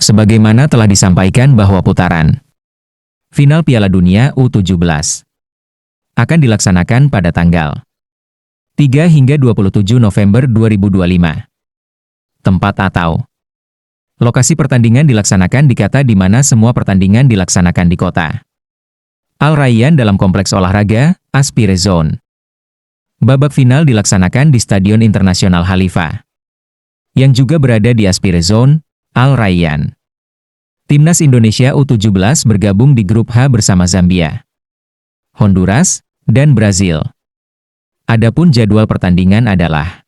Sebagaimana telah disampaikan bahwa putaran final Piala Dunia U17 akan dilaksanakan pada tanggal 3 hingga 27 November 2025. Tempat atau lokasi pertandingan dilaksanakan di Qatar, di mana semua pertandingan dilaksanakan di kota Al Rayyan dalam kompleks olahraga Aspire Zone. Babak final dilaksanakan di Stadion Internasional Khalifa, yang juga berada di Aspire Zone, Al Rayyan. Timnas Indonesia U17 bergabung di grup H bersama Zambia, Honduras, dan Brazil. Adapun jadwal pertandingan adalah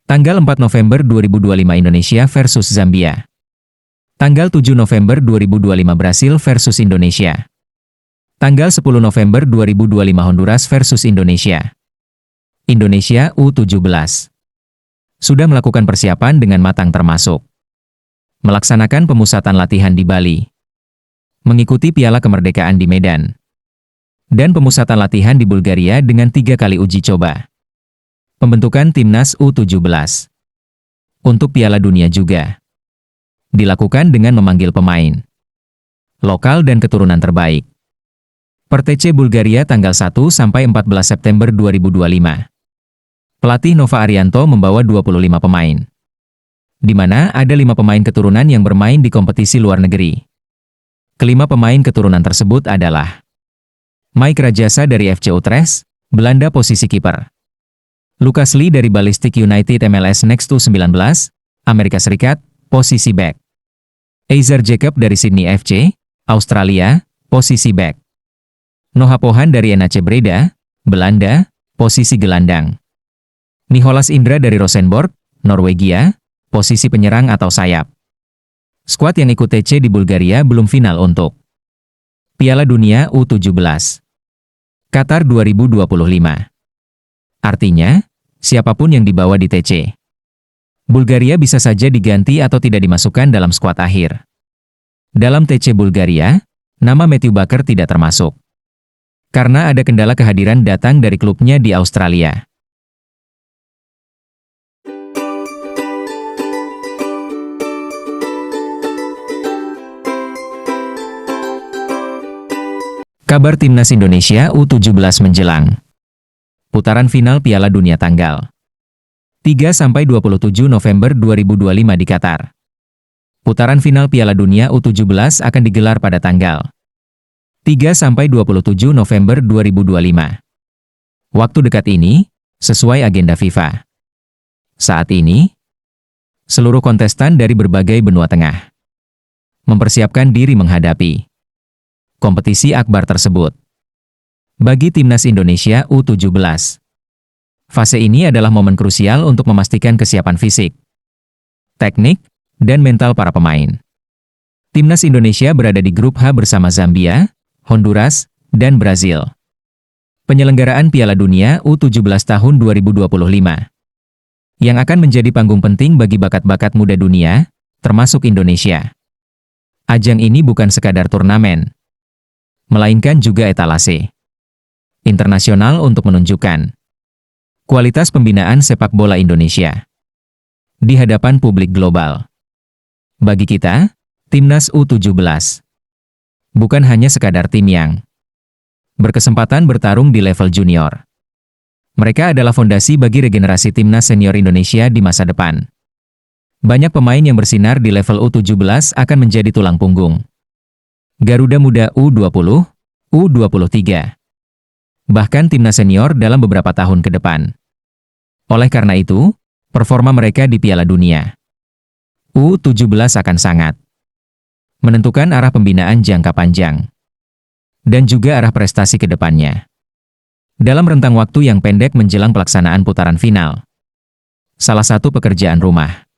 tanggal 4 November 2025 Indonesia versus Zambia. Tanggal 7 November 2025 Brasil versus Indonesia. Tanggal 10 November 2025 Honduras versus Indonesia. Indonesia U17 sudah melakukan persiapan dengan matang, termasuk melaksanakan pemusatan latihan di Bali, mengikuti Piala Kemerdekaan di Medan, dan pemusatan latihan di Bulgaria dengan 3 kali uji coba. Pembentukan Timnas U17 untuk Piala Dunia juga dilakukan dengan memanggil pemain lokal dan keturunan terbaik. Per TC Bulgaria tanggal 1 sampai 14 September 2025. Pelatih Nova Arianto membawa 25 pemain, di mana ada 5 pemain keturunan yang bermain di kompetisi luar negeri. Kelima pemain keturunan tersebut adalah Mike Rajasa dari FC Utrecht, Belanda, posisi kiper. Lucas Lee dari Ballistic United MLS Next U19, Amerika Serikat, posisi back. Eizer Jacob dari Sydney FC, Australia, posisi back. Noah Pohan dari NAC Breda, Belanda, posisi gelandang. Nicholas Indra dari Rosenborg, Norwegia, posisi penyerang atau sayap. Skuad yang ikut TC di Bulgaria belum final untuk Piala Dunia U17 Qatar 2025. Artinya, siapapun yang dibawa di TC Bulgaria bisa saja diganti atau tidak dimasukkan dalam skuad akhir. Dalam TC Bulgaria, nama Matthew Baker tidak termasuk, karena ada kendala kehadiran datang dari klubnya di Australia. Kabar Timnas Indonesia U17 menjelang putaran final Piala Dunia tanggal 3-27 November 2025 di Qatar. Putaran final Piala Dunia U17 akan digelar pada tanggal 3-27 November 2025. Waktu dekat ini, sesuai agenda FIFA. Saat ini, seluruh kontestan dari berbagai benua tengah mempersiapkan diri menghadapi kompetisi akbar tersebut. Bagi Timnas Indonesia U17, fase ini adalah momen krusial untuk memastikan kesiapan fisik, teknik, dan mental para pemain. Timnas Indonesia berada di grup H bersama Zambia, Honduras, dan Brazil. Penyelenggaraan Piala Dunia U17 tahun 2025 yang akan menjadi panggung penting bagi bakat-bakat muda dunia, termasuk Indonesia. Ajang ini bukan sekadar turnamen, melainkan juga etalase internasional untuk menunjukkan kualitas pembinaan sepak bola Indonesia di hadapan publik global. Bagi kita, Timnas U17 bukan hanya sekadar tim yang berkesempatan bertarung di level junior. Mereka adalah fondasi bagi regenerasi Timnas senior Indonesia di masa depan. Banyak pemain yang bersinar di level U17 akan menjadi tulang punggung Garuda Muda U20, U23, bahkan Timnas senior dalam beberapa tahun ke depan. Oleh karena itu, performa mereka di Piala Dunia U17 akan sangat menentukan arah pembinaan jangka panjang dan juga arah prestasi ke depannya. Dalam rentang waktu yang pendek menjelang pelaksanaan putaran final, salah satu pekerjaan rumah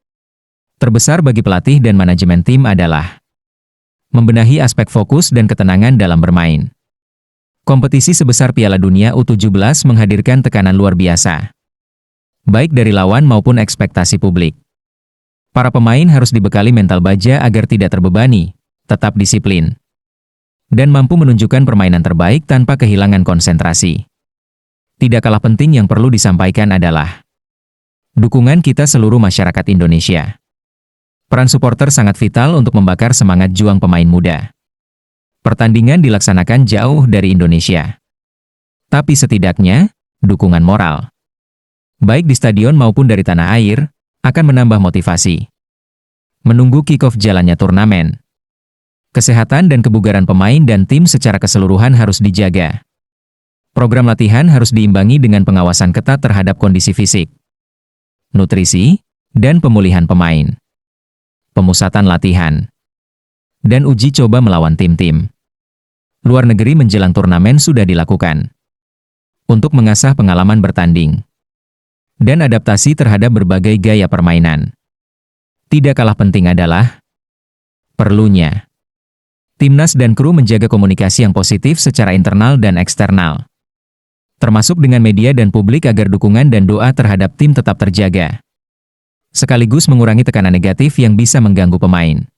terbesar bagi pelatih dan manajemen tim adalah membenahi aspek fokus dan ketenangan dalam bermain. Kompetisi sebesar Piala Dunia U17 menghadirkan tekanan luar biasa, baik dari lawan maupun ekspektasi publik. Para pemain harus dibekali mental baja agar tidak terbebani, tetap disiplin, dan mampu menunjukkan permainan terbaik tanpa kehilangan konsentrasi. Tidak kalah penting yang perlu disampaikan adalah dukungan kita seluruh masyarakat Indonesia. Peran supporter sangat vital untuk membakar semangat juang pemain muda. Pertandingan dilaksanakan jauh dari Indonesia. Tapi setidaknya, dukungan moral, baik di stadion maupun dari tanah air, akan menambah motivasi. Menunggu kick-off jalannya turnamen. Kesehatan dan kebugaran pemain dan tim secara keseluruhan harus dijaga. Program latihan harus diimbangi dengan pengawasan ketat terhadap kondisi fisik, nutrisi, dan pemulihan pemain. Pemusatan latihan, dan uji coba melawan tim-tim luar negeri menjelang turnamen sudah dilakukan untuk mengasah pengalaman bertanding dan adaptasi terhadap berbagai gaya permainan. Tidak kalah penting adalah perlunya timnas dan kru menjaga komunikasi yang positif secara internal dan eksternal, termasuk dengan media dan publik agar dukungan dan doa terhadap tim tetap terjaga, sekaligus mengurangi tekanan negatif yang bisa mengganggu pemain.